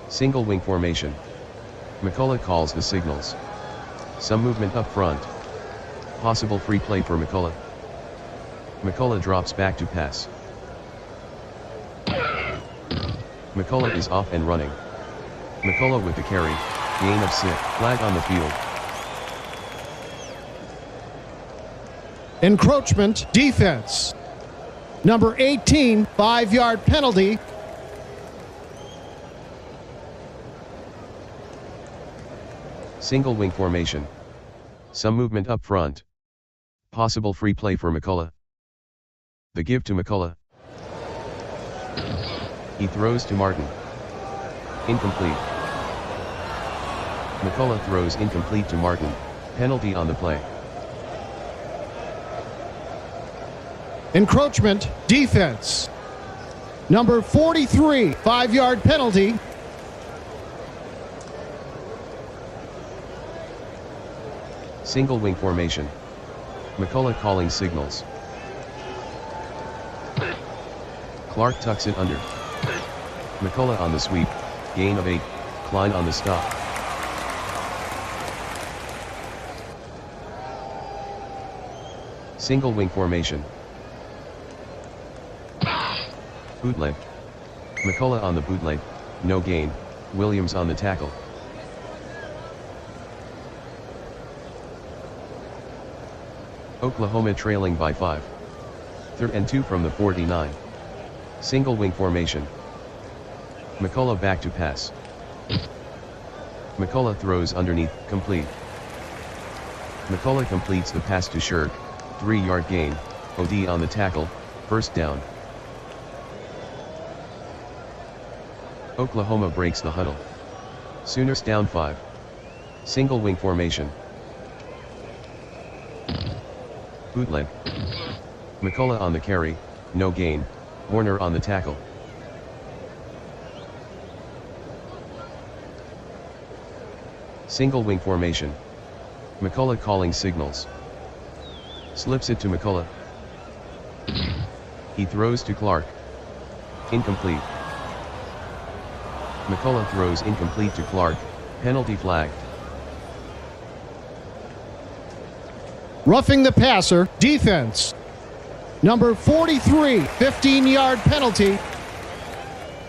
Single wing formation. McCullough calls the signals. Some movement up front. Possible free play for McCullough. McCullough drops back to pass. McCullough is off and running. McCullough with the carry, gain of 6, flag on the field. Encroachment defense. Number 18, 5-yard penalty. Single wing formation. Some movement up front. Possible free play for McCullough. The give to McCullough. He throws to Martin. Incomplete. McCullough throws incomplete to Martin, penalty on the play. Encroachment defense. Number 43, 5-yard penalty. Single wing formation. McCullough calling signals. Clark tucks it under. McCullough on the sweep, gain of 8, Klein on the stop. Single wing formation. Bootleg. McCullough on the bootleg, no gain, Williams on the tackle. Oklahoma trailing by 5. 3rd and 2 from the 49. Single wing formation. McCullough back to pass. McCullough throws underneath, complete. McCullough completes the pass to Shirk, 3-yard gain, OD on the tackle, first down. Oklahoma breaks the huddle. Sooners down 5. Single wing formation. Bootleg. McCullough on the carry, no gain, Warner on the tackle. Single wing formation. McCullough calling signals. Slips it to McCullough. He throws to Clark. Incomplete. McCullough throws incomplete to Clark, penalty flagged. Roughing the passer, defense. Number 43, 15-yard penalty.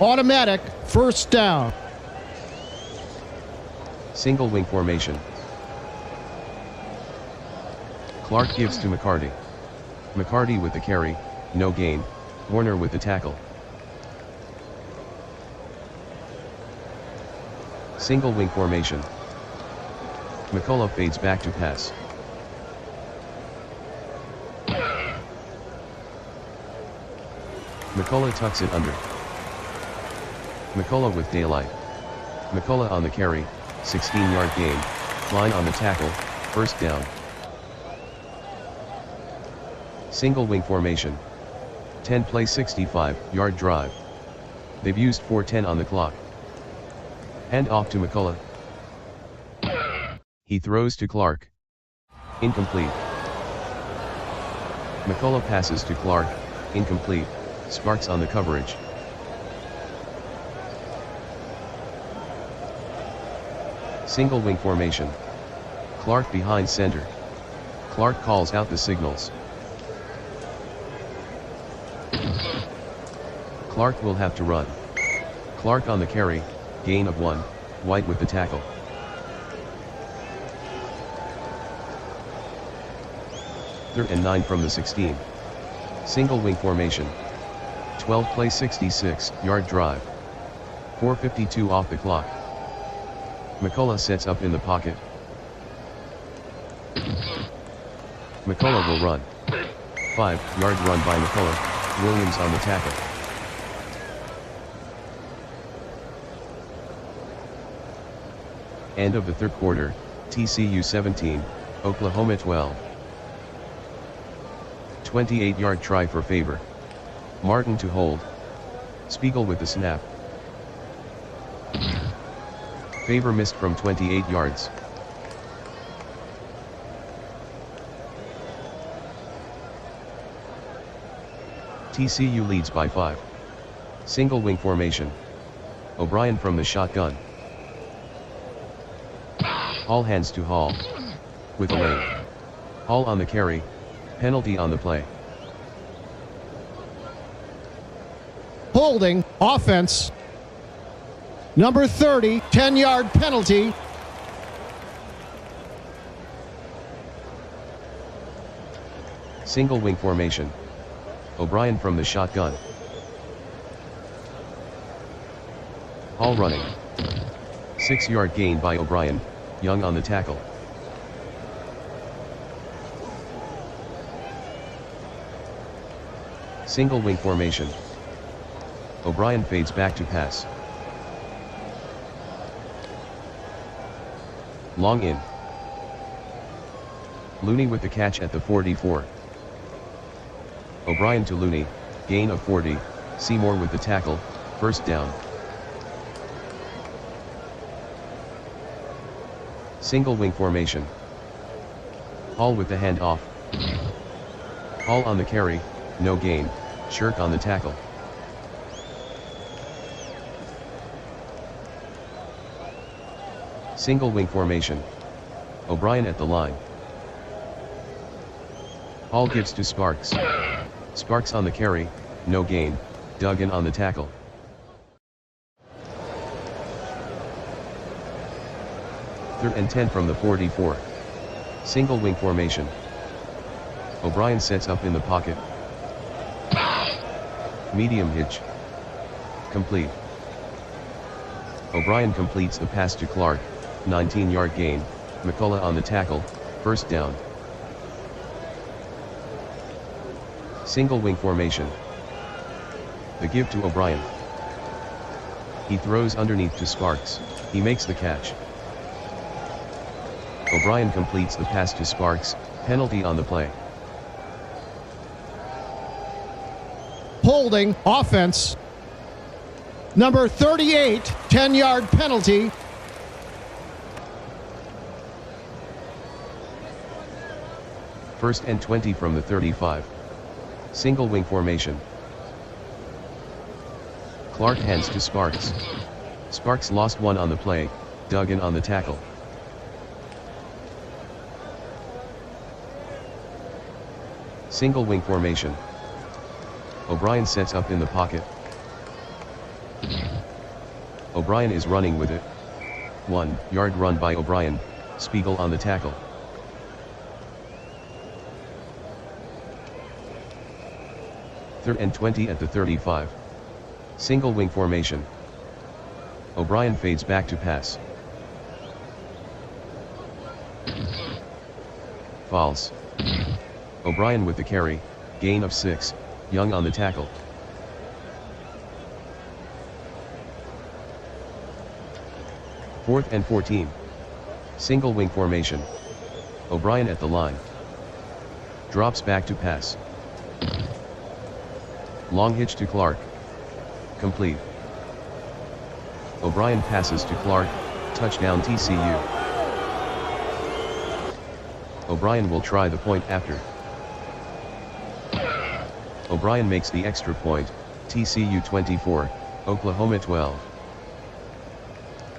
Automatic, first down. Single wing formation. Clark gives to McCarty. McCarty with the carry, no gain, Warner with the tackle. Single wing formation. McCullough fades back to pass. McCullough tucks it under. McCullough with daylight. McCullough on the carry, 16-yard gain, Klein on the tackle, first down. Single wing formation. 10-play 65-yard drive. They've used 4:10 on the clock. Hand off to McCullough. He throws to Clark. Incomplete. McCullough passes to Clark, incomplete, Sparks on the coverage. Single wing formation. Clark behind center. Clark calls out the signals. Clark will have to run. Clark on the carry, gain of 1, White with the tackle. Third and 9 from the 16. Single wing formation. 12-play 66-yard drive. 4:52 off the clock. McCullough sets up in the pocket. McCullough will run. 5-yard run by McCullough, Williams on the tackle. End of the third quarter, TCU 17, Oklahoma 12. 28-yard try for Favor. Martin to hold. Spiegel with the snap. Favor missed from 28 yards. TCU leads by 5. Single wing formation. O'Brien from the shotgun. Hall hands to Hall. With a lane. Hall on the carry, penalty on the play. Holding, offense. Number 30, 10-yard penalty. Single wing formation. O'Brien from the shotgun. Hall running. 6-yard gain by O'Brien, Young on the tackle. Single wing formation. O'Brien fades back to pass. Long in. Looney with the catch at the 44. O'Brien to Looney, gain of 40, Seymour with the tackle, first down. Single wing formation. Hall with the handoff. Hall on the carry, no gain, Shirk on the tackle. Single wing formation. O'Brien at the line. Hall gives to Sparks. Sparks on the carry, no gain, Duggan on the tackle. Third and 10 from the 44. Single wing formation. O'Brien sets up in the pocket. Medium hitch. Complete. O'Brien completes the pass to Clark, 19-yard gain, McCullough on the tackle, first down. Single wing formation. The give to O'Brien. He throws underneath to Sparks, he makes the catch. O'Brien completes the pass to Sparks, penalty on the play. Holding, offense. Number 38, 10-yard penalty. First and 20 from the 35. Single wing formation. Clark hands to Sparks. Sparks lost one on the play, Duggan on the tackle. Single wing formation. O'Brien sets up in the pocket. O'Brien is running with it. 1-yard run by O'Brien, Spiegel on the tackle. Third and 20 at the 35. Single wing formation. O'Brien fades back to pass. False. O'Brien with the carry, gain of 6, Young on the tackle. Fourth and 14. Single wing formation. O'Brien at the line. Drops back to pass. Long hitch to Clark. Complete. O'Brien passes to Clark, touchdown TCU. O'Brien will try the point after. O'Brien makes the extra point, TCU 24, Oklahoma 12.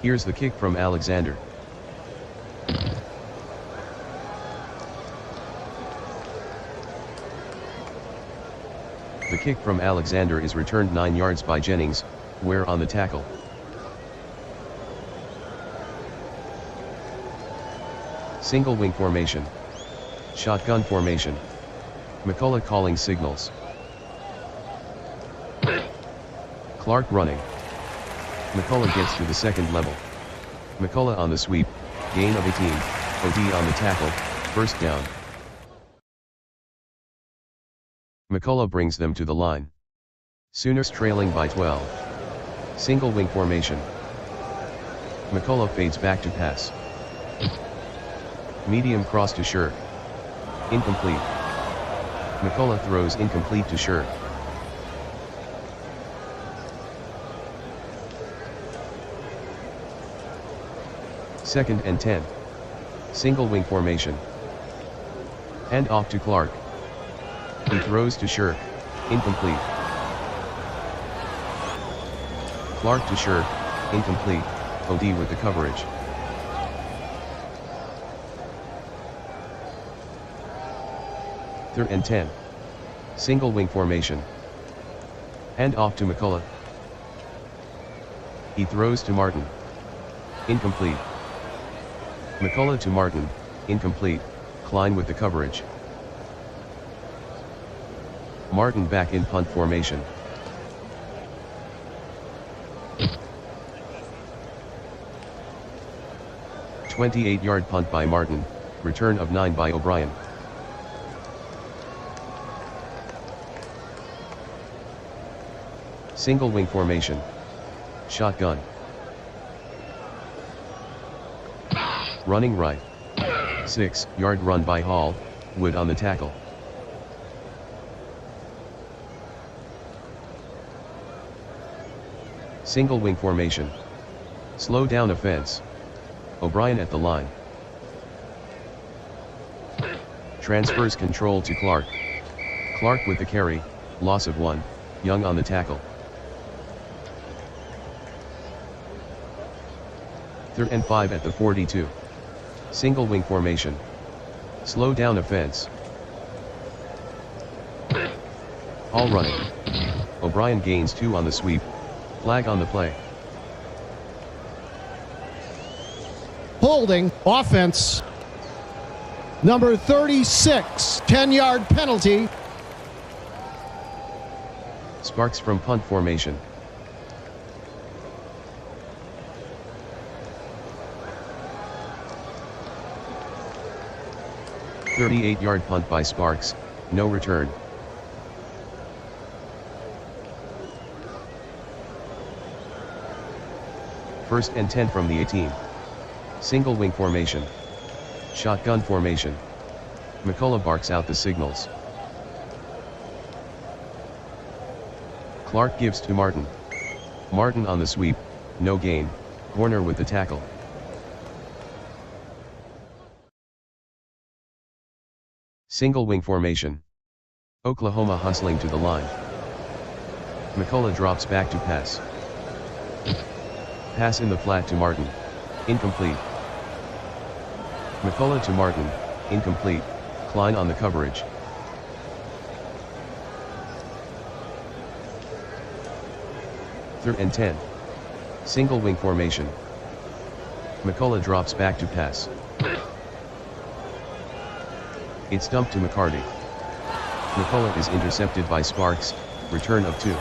Here's the kick from Alexander. The kick from Alexander is returned 9 yards by Jennings, Ware on the tackle. Single wing formation. Shotgun formation. McCullough calling signals. Clark running. McCullough gets to the second level. McCullough on the sweep, gain of 18, OD on the tackle, first down. McCullough brings them to the line. Sooners trailing by 12. Single wing formation. McCullough fades back to pass. Medium cross to Sher. Incomplete. McCullough throws incomplete to Sher. Second and 10. Single wing formation. Hand off to Clark. He throws to Sher. Incomplete. Clark to Sher. Incomplete. OD with the coverage. Third and 10. Single wing formation. Hand off to McCullough. He throws to Martin. Incomplete. McCullough to Martin, incomplete, Klein with the coverage. Martin back in punt formation. "28-yard punt by Martin, return of 9 by O'Brien. Single wing formation. Shotgun. Running right. 6-yard run by Hall, Wood on the tackle. Single wing formation. Slow down offense. O'Brien at the line. Transfers control to Clark. Clark with the carry, loss of 1, Young on the tackle. Third and 5 at the 42. Single wing formation. Slow down offense. Hall running. O'Brien gains 2 on the sweep. Flag on the play. Holding, offense. Number 36, 10-yard penalty. Sparks from punt formation. "38-yard punt by Sparks, no return." First and 10 from the 18. Single wing formation. Shotgun formation. McCullough barks out the signals. Clark gives to Martin. Martin on the sweep, no gain, Horner with the tackle. Single wing formation. Oklahoma hustling to the line. McCullough drops back to pass. Pass in the flat to Martin. Incomplete. McCullough to Martin, incomplete, Klein on the coverage. Third and 10. Single wing formation. McCullough drops back to pass. It's dumped to McCarty. McCullough is intercepted by Sparks, return of 2.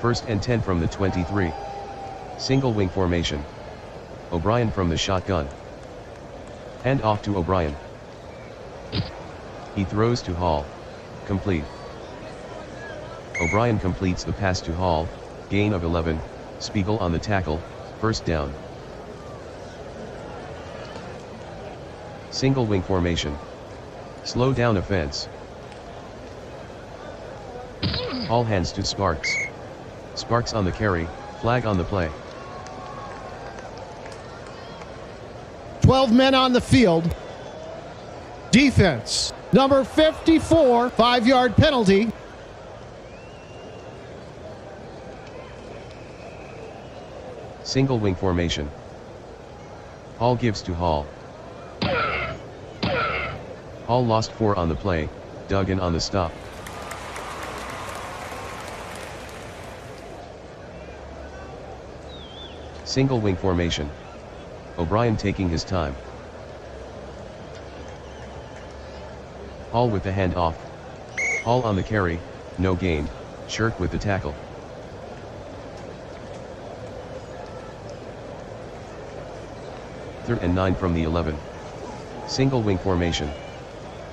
First and 10 from the 23. Single wing formation. O'Brien from the shotgun. Hand off to O'Brien. He throws to Hall. Complete. O'Brien completes the pass to Hall, gain of 11, Spiegel on the tackle, first down. Single wing formation. Slow down offense. Hall hands to Sparks. Sparks on the carry, flag on the play. 12 men on the field. Defense, number 54, 5-yard penalty. Single wing formation. Hall gives to Hall. Hall lost 4 on the play, Duggan on the stop. Single wing formation. O'Brien taking his time. Hall with the handoff. Hall on the carry, no gain, Shirk with the tackle. Third and 9 from the 11. Single wing formation.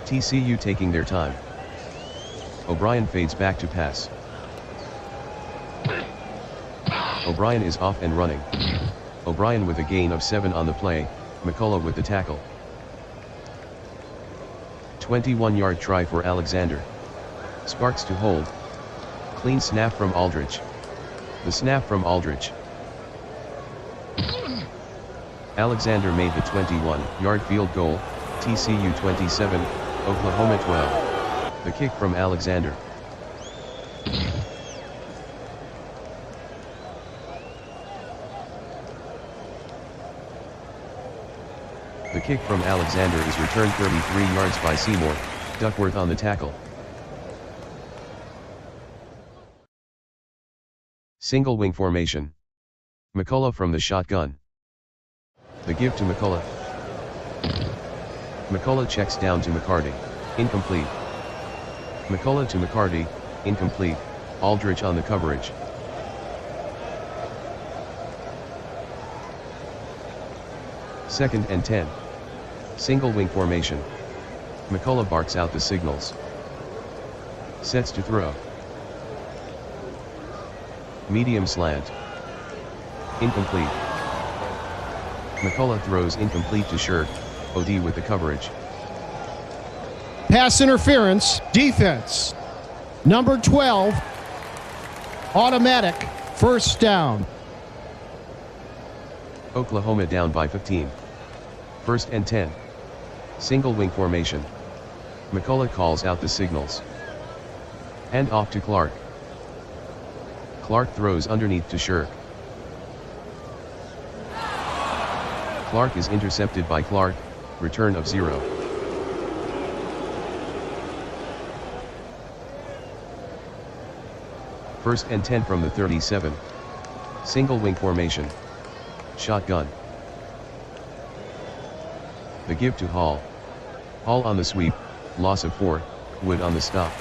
TCU taking their time. O'Brien fades back to pass. O'Brien is off and running. O'Brien with a gain of 7 on the play, McCullough with the tackle. 21-yard try for Alexander. Sparks to hold. Clean snap from Aldridge. The snap from Aldridge. Alexander made the 21-yard field goal, TCU 27, Oklahoma 12. The kick from Alexander. The kick from Alexander is returned 33 yards by Seymour, Duckworth on the tackle. Single wing formation. McCullough from the shotgun. The give to McCullough. McCullough checks down to McCarty. Incomplete. McCullough to McCarty, incomplete, Aldridge on the coverage. Second and 10. Single wing formation. McCullough barks out the signals. Sets to throw. Medium slant. Incomplete. McCullough throws incomplete to Shirk, OD with the coverage. Pass interference, defense. Number 12, automatic, first down. Oklahoma down by 15. First and 10. Single wing formation. McCullough calls out the signals. Hand off to Clark. Clark throws underneath to Shirk. Clark is intercepted by Clark, return of 0. First and 10 from the 37. Single wing formation. Shotgun. The give to Hall. Hall on the sweep, loss of 4, Wood on the stop.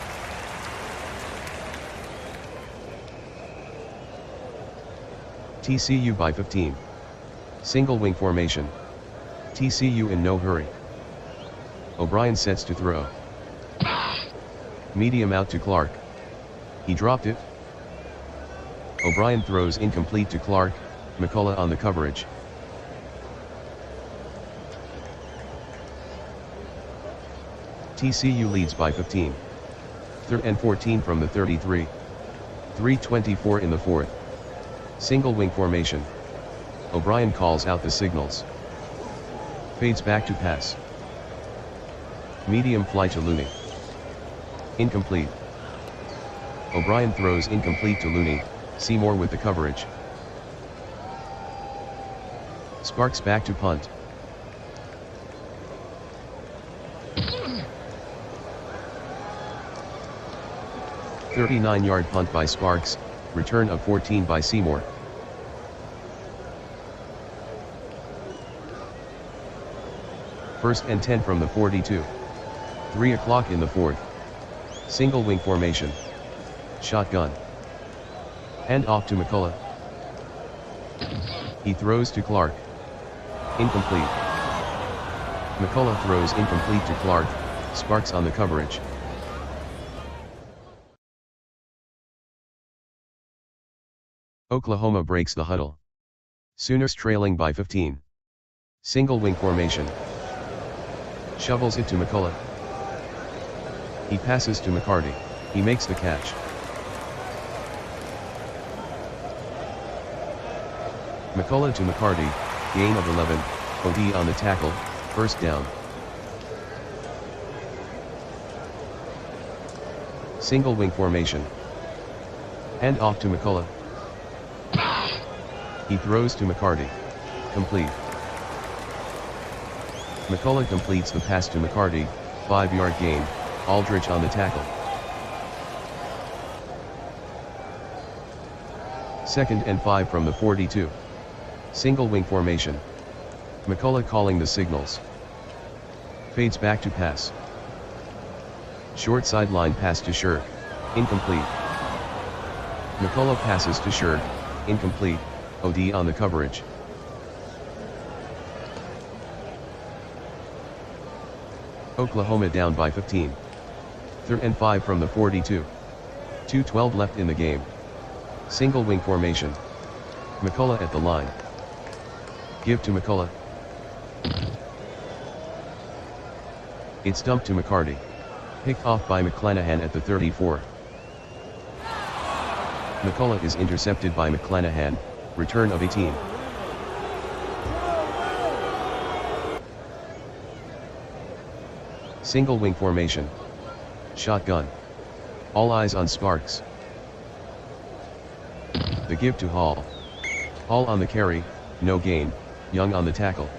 TCU by 15. Single wing formation. TCU in no hurry. O'Brien sets to throw. Medium out to Clark. He dropped it. O'Brien throws incomplete to Clark, McCullough on the coverage. TCU leads by 15. Third and 14 from the 33. 3:24 in the fourth. Single wing formation. O'Brien calls out the signals. Fades back to pass. Medium fly to Looney. Incomplete. O'Brien throws incomplete to Looney, Seymour with the coverage. Sparks back to punt. "39-yard punt by Sparks, return of 14 by Seymour. First and 10 from the 42. 3 o'clock in the fourth. Single wing formation. Shotgun. Hand off to McCullough. He throws to Clark. Incomplete. McCullough throws incomplete to Clark, Sparks on the coverage. Oklahoma breaks the huddle. Sooners trailing by 15. Single wing formation. Shovels it to McCullough. He passes to McCarty. He makes the catch. McCullough to McCarty, gain of 11, OD on the tackle, first down. Single wing formation. Hand off to McCullough. He throws to McCarty. Complete. McCullough completes the pass to McCarty, 5-yard gain, Aldridge on the tackle. Second and 5 from the 42. Single wing formation. McCullough calling the signals. Fades back to pass. Short sideline pass to Shirk. Incomplete. McCullough passes to Shirk. Incomplete. OD on the coverage. Oklahoma down by 15. Third and 5 from the 42. 2:12 left in the game. Single wing formation. McCullough at the line. Give to McCullough. It's dumped to McCarty. Picked off by McClanahan at the 34. McCullough is intercepted by McClanahan, return of 18. Single wing formation. Shotgun. All eyes on Sparks. The give to Hall. Hall on the carry, no gain, Young on the tackle.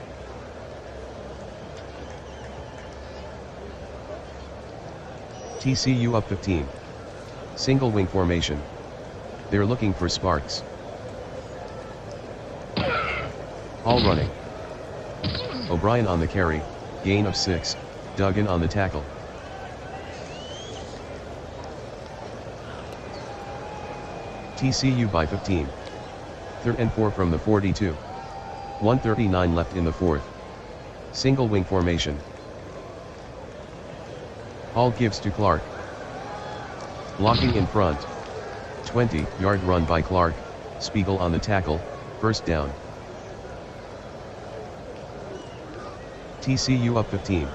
TCU up 15. Single wing formation. They're looking for Sparks. Hall running. O'Brien on the carry, gain of 6, Duggan on the tackle. TCU by 15. Third and 4 from the 42. 1:39 left in the fourth. Single wing formation. Hall gives to Clark. Blocking in front. 20-yard run by Clark, Spiegel on the tackle, first down. TCU up 15.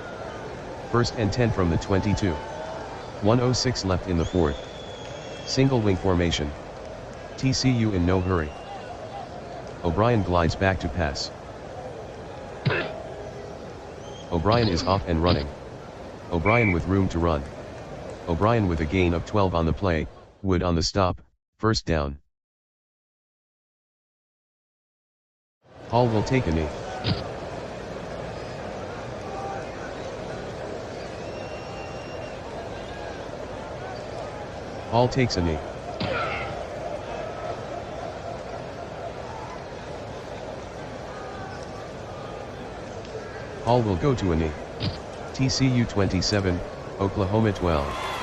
First and 10 from the 22. 1:06 left in the fourth. Single wing formation. TCU in no hurry. O'Brien glides back to pass. O'Brien is off and running. O'Brien with room to run. O'Brien with a gain of 12 on the play, Wood on the stop, first down. Hall will take a knee. Hall takes a knee. Call will go to a knee. TCU 27, Oklahoma 12.